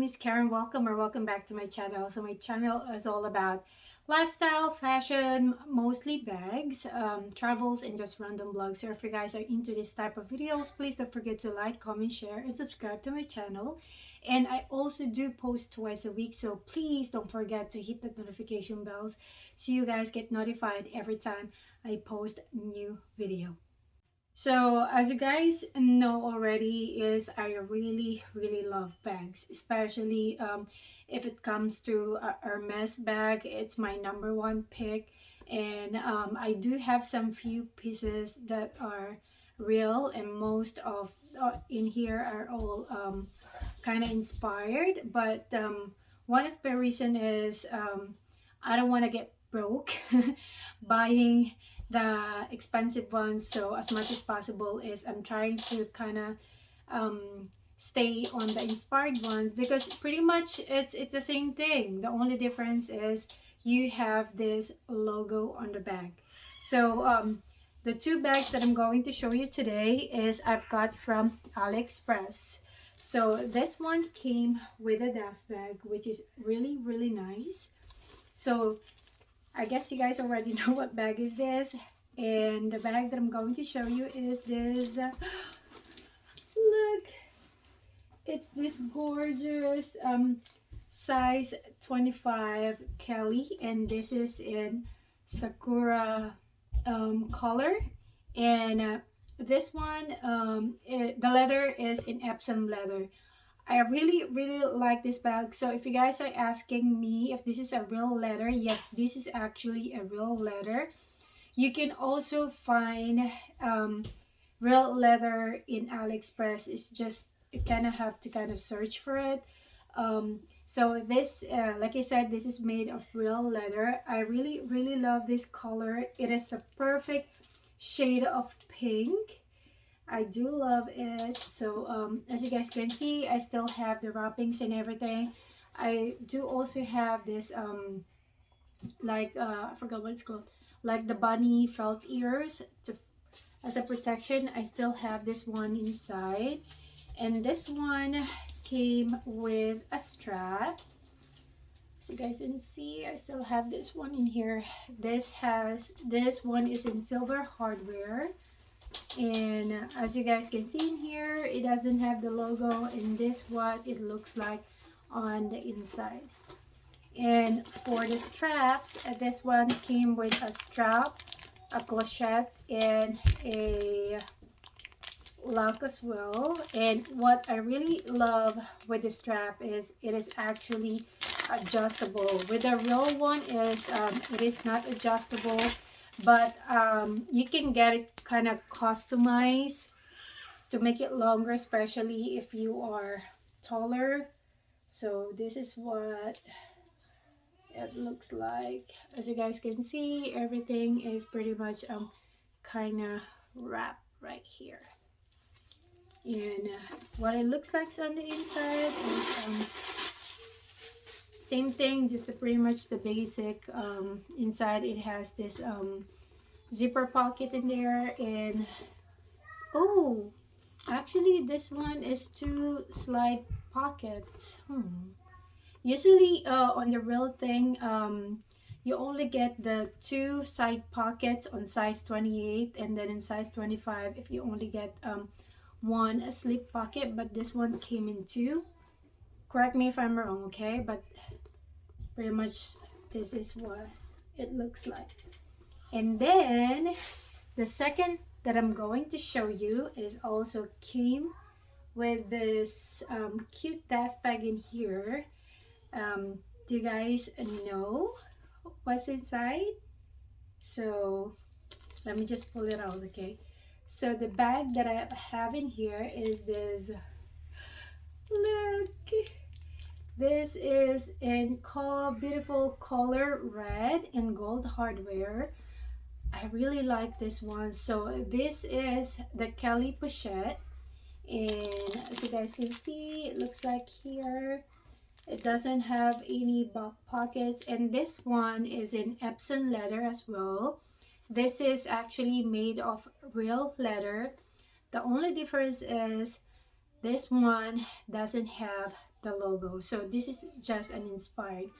is Karen. Welcome back to my channel. So my channel is all about lifestyle, fashion, mostly bags, travels, and just random blogs. So if you guys are into this type of videos, please don't forget to like, comment, share, and subscribe to my channel. And I also do post twice a week, so please don't forget to hit the notification bells so you guys get notified every time I post new video. So as you guys know already, is I really love bags, especially if it comes to a Hermes bag. It's my number one pick, and I do have some few pieces that are real, and most of in here are all kind of inspired. But one of the reason is I don't want to get broke buying the expensive ones. So as much as possible is I'm trying to kind of stay on the inspired one, because pretty much it's the same thing. The only difference is you have this logo on the bag. So the two bags that I'm going to show you today is I've got from Aliexpress. So this one came with a dust bag, which is really nice. So I guess you guys already know what bag is this. And the bag that I'm going to show you is this. Look, it's this gorgeous size 25 Kelly, and this is in Sakura color. And this one, the leather is in Epsom leather. I really like this bag. So if you guys are asking me if this is a real leather, yes, this is actually a real leather. You can also find real leather in Aliexpress. It's just you kind of have to kind of search for it. So this, like I said, this is made of real leather. I really love this color. It is the perfect shade of pink. I do love it. So as you guys can see, I still have the wrappings and everything. I do also have this like I forgot what it's called, like the bunny felt ears as a protection. I still have this one inside, and this one came with a strap. So you guys can see, I still have this one in here. This one is in silver hardware. And as you guys can see in here, it doesn't have the logo, and this what it looks like on the inside. And for the straps, this one came with a strap, a clochette, and a lock as well. And what I really love with the strap is it is actually adjustable. With the real one is it is not adjustable, but you can get it kind of customized to make it longer, especially if you are taller. So this is what it looks like. As you guys can see, everything is pretty much kind of wrapped right here. And what it looks like on the inside is same thing, just pretty much the basic. Inside it has this zipper pocket in there, and oh, actually this one is two slide pockets. Usually on the real thing, you only get the two side pockets on size 28, and then in size 25 if you only get one slip pocket, but this one came in two. Correct me if I'm wrong, okay? But pretty much this is what it looks like. And then the second that I'm going to show you is also came with this cute dust bag in here. Do you guys know what's inside? So let me just pull it out, okay? So the bag that I have in here is this. Look, this is in beautiful color red and gold hardware. I really like this one. So this is the Kelly pochette, and as you guys can see, it looks like here it doesn't have any back pockets, and this one is in Epsom leather as well. This is actually made of real leather. The only difference is this one doesn't have the logo. So this is just an inspired.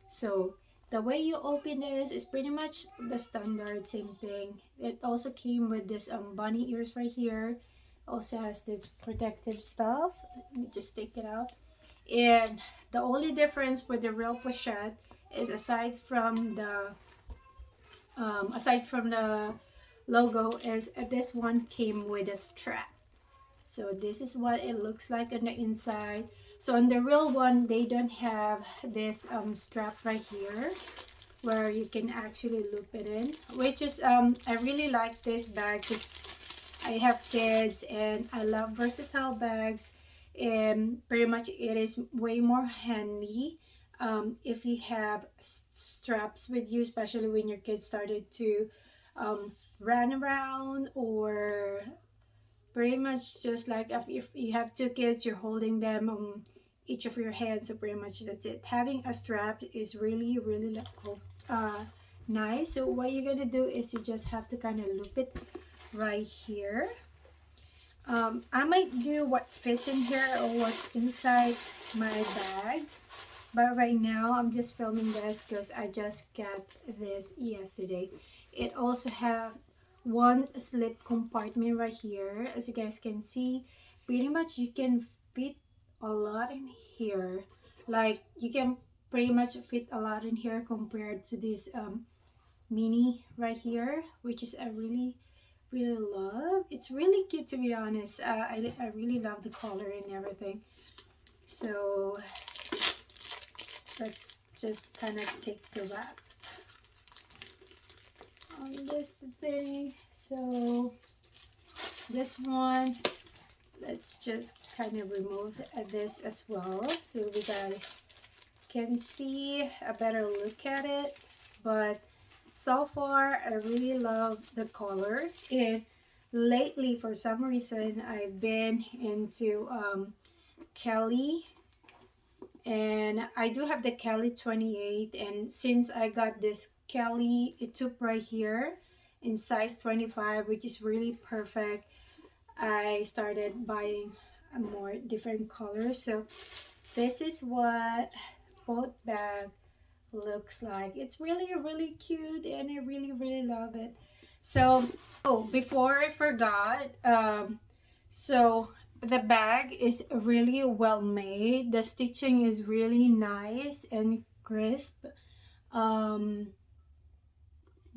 So the way you open this is pretty much the standard same thing. It also came with this bunny ears right here. Also has this protective stuff. Let me just take it out. And the only difference with the real pochette is aside from the logo is this one came with a strap. So this is what it looks like on the inside. So on the real one, they don't have this strap right here where you can actually loop it in, which is I really like this bag because I have kids and I love versatile bags, and pretty much it is way more handy if you have straps with you, especially when your kids started to run around, or pretty much just like if you have two kids, you're holding them on each of your hands. So pretty much that's it. Having a strap is really really nice. So what you're gonna do is you just have to kind of loop it right here. I might do what fits in here or what's inside my bag, but right now I'm just filming this because I just got this yesterday. It also have one slip compartment right here. As you guys can see, pretty much you can fit a lot in here. Like you can pretty much fit a lot in here compared to this mini right here, which is a really really love. It's really cute, to be honest. I really love the color and everything. So let's just kind of take the wrap on this thing. So this one, let's just kind of remove this as well so you guys can see a better look at it. But so far I really love the colors, and lately for some reason I've been into Kelly, and I do have the Kelly 28, and since I got this Kelly tube right here in size 25, which is really perfect, I started buying more different colors. So this is what both bag looks like. It's really really cute and I really really love it. So oh, before I forgot, so the bag is really well made. The stitching is really nice and crisp.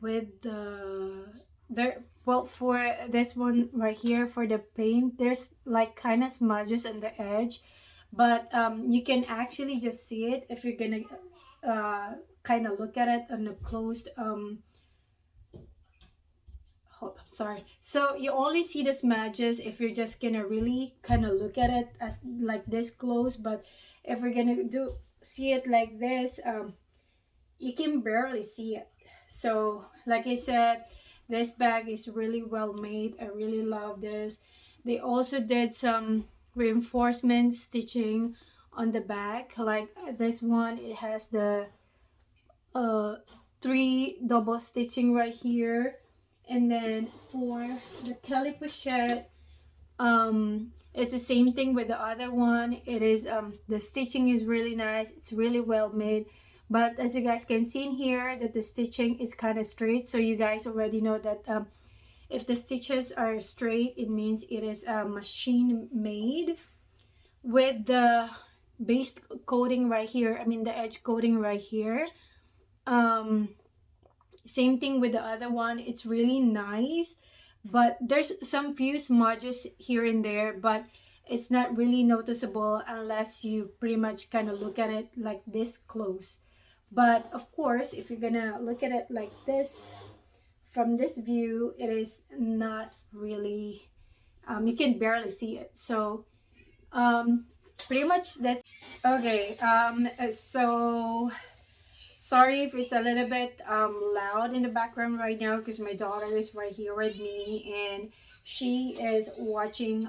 With the there well, for this one right here, for the paint, there's like kind of smudges on the edge, but you can actually just see it if you're gonna kind of look at it on the closed sorry. So you only see the smudges if you're just gonna really kind of look at it as like this close, but if we're gonna do see it like this, you can barely see it. So like I said, this bag is really well made. I really love this. They also did some reinforcement stitching on the back, like this one. It has the uh 3 double stitching right here, and then for the Kelly pochette, it's the same thing with the other one. It is the stitching is really nice. It's really well made, but as you guys can see in here that the stitching is kind of straight, so you guys already know that if the stitches are straight, it means it is machine made. With the base coating right here, I mean the edge coating right here, same thing with the other one. It's really nice, but there's some few smudges here and there, but it's not really noticeable unless you pretty much kind of look at it like this close. But of course, if you're gonna look at it like this from this view, it is not really you can barely see it. So pretty much that's okay. So sorry if it's a little bit loud in the background right now, because my daughter is right here with me and she is watching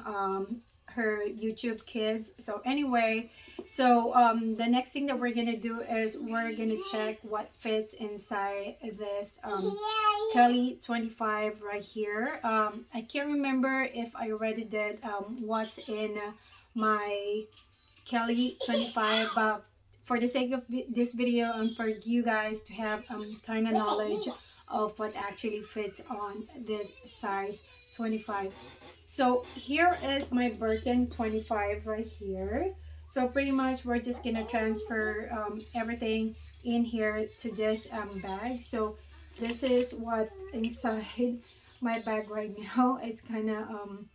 her YouTube Kids. So anyway, so the next thing that we're gonna do is we're gonna check what fits inside this Kelly 25 right here. I can't remember if I already did what's in my Kelly 25, but for the sake of this video and for you guys to have kind of knowledge of what actually fits on this size 25. So here is my Birkin 25 right here. So pretty much we're just gonna transfer everything in here to this bag. So this is what inside my bag right now. It's kind of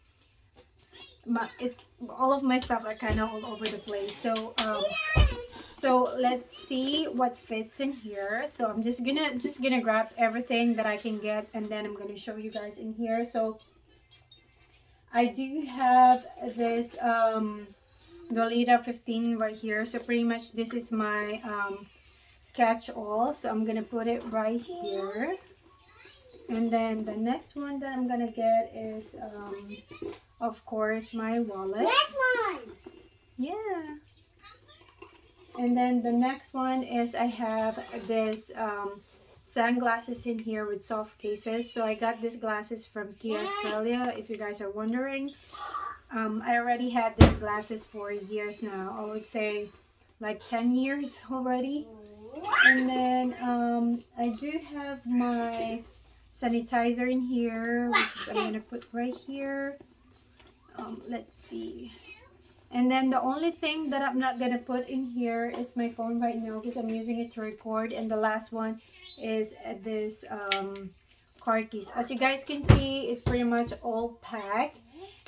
it's all of my stuff are kind of all over the place. So let's see what fits in here. So I'm just gonna grab everything that I can get, and then I'm gonna show you guys in here. So I do have this Dolita 15 right here. So pretty much this is my catch-all. So I'm gonna put it right here. And then the next one that I'm gonna get is of course my wallet. This one. Yeah. And then the next one is I have this sunglasses in here with soft cases. So I got these glasses from Tea Australia, if you guys are wondering. I already had these glasses for years now. I would say like 10 years already. And then I do have my sanitizer in here, which is I'm gonna put right here. Let's see. And then the only thing that I'm not gonna put in here is my phone right now because I'm using it to record. And the last one is this car keys. As you guys can see, it's pretty much all packed.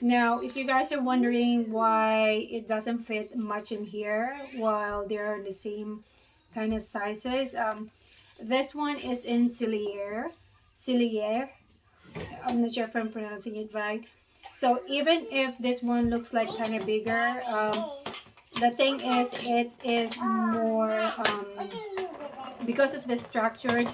Now, if you guys are wondering why it doesn't fit much in here while they're the same kind of sizes, this one is in Cilier. I'm not sure if I'm pronouncing it right. So even if this one looks like kind of bigger, the thing is it is more because of the structure.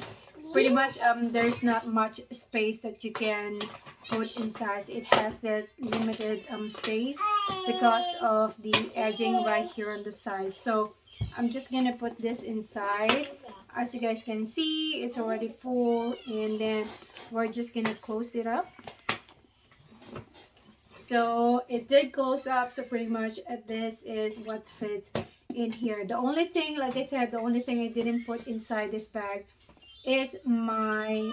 Pretty much there's not much space that you can put inside. It has the limited space because of the edging right here on the side. So I'm just gonna put this inside. As you guys can see, it's already full, and then we're just gonna close it up. So it did close up. So pretty much this is what fits in here. The only thing, like I said, the only thing I didn't put inside this bag is my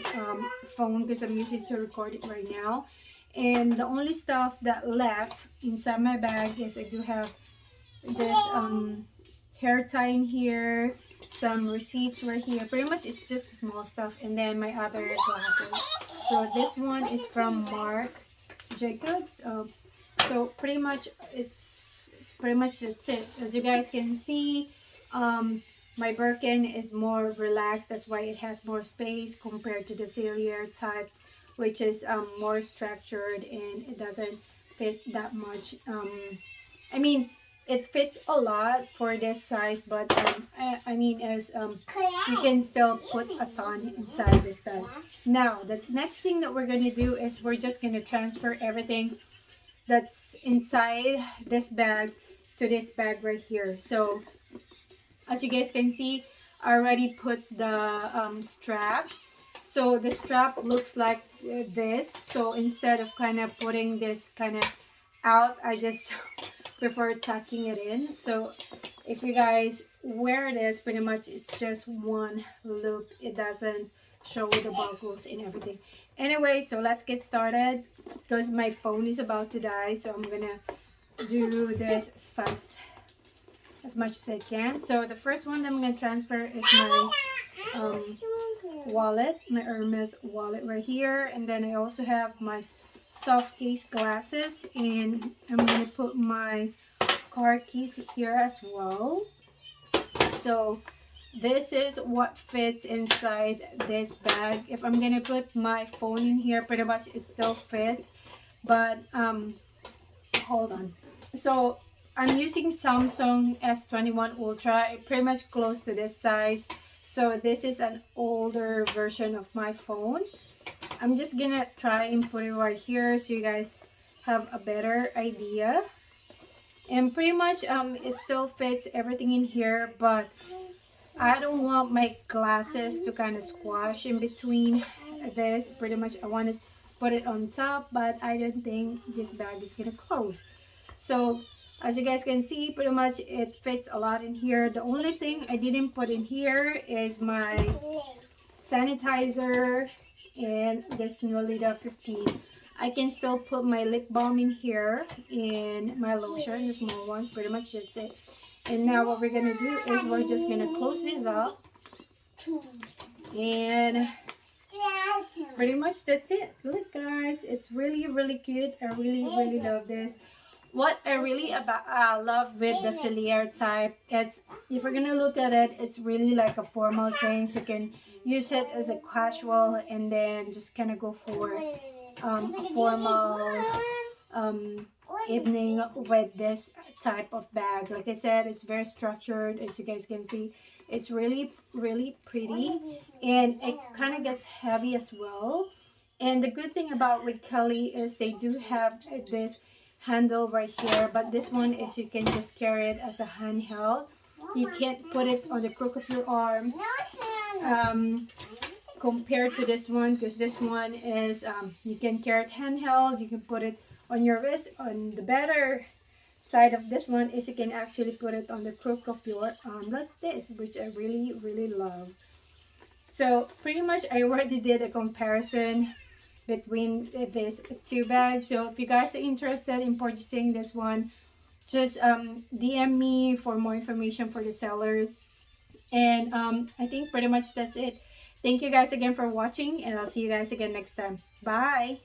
phone because I'm using it to record it right now. And the only stuff that left inside my bag is I do have this hair tie in here, some receipts right here. Pretty much it's just small stuff, and then my other glasses. So this one is from Marc Jacobs. So pretty much that's it. As you guys can see, my Birkin is more relaxed. That's why it has more space compared to the Cilier type, which is more structured and it doesn't fit that much. I mean, it fits a lot for this size, but I mean, as you can still put a ton inside this bag. Now, the next thing that we're gonna do is we're just gonna transfer everything that's inside this bag to this bag right here. So as you guys can see, I already put the strap. So the strap looks like this. So instead of kind of putting this kind of out, I just prefer tucking it in. So if you guys wear this, pretty much it's just one loop. It doesn't show the buckles and everything. Anyway, so let's get started because my phone is about to die. So I'm gonna do this as fast as much as I can. So the first one that I'm gonna transfer is my wallet, my Hermes wallet right here, and then I also have my soft case glasses, and I'm gonna put my car keys here as well. So this is what fits inside this bag. If I'm gonna put my phone in here, pretty much it still fits, but hold on. So I'm using Samsung S21 Ultra, pretty much close to this size. So this is an older version of my phone. I'm just gonna try and put it right here so you guys have a better idea. And pretty much it still fits everything in here, but I don't want my glasses to kind of squash in between this. Pretty much I want to put it on top, but I don't think this bag is gonna close. So As you guys can see, pretty much it fits a lot in here. The only thing I didn't put in here is my sanitizer and this Nolita 15. I can still put my lip balm in here and my lotion, the small ones. Pretty much that's it. And now what we're gonna do is we're just gonna close this up, and pretty much that's it. Look guys, it's really cute. I really love this. What I really love with the Celier type is, if we're gonna look at it, it's really like a formal thing. So you can use it as a casual and then just kind of go for a formal evening with this type of bag. Like I said, it's very structured, as you guys can see. It's really pretty, and it kind of gets heavy as well. And the good thing about with Kelly is they do have this handle right here, but this one is you can just carry it as a handheld. You can't put it on the crook of your arm compared to this one, because this one is you can carry it handheld. You can put it on your wrist. On the better side of this one is you can actually put it on the crook of your arm like this, which I really love. So pretty much I already did a comparison between these two bags. So if you guys are interested in purchasing this one, just DM me for more information for the sellers. And I think pretty much that's it. Thank you guys again for watching, and I'll see you guys again next time. Bye.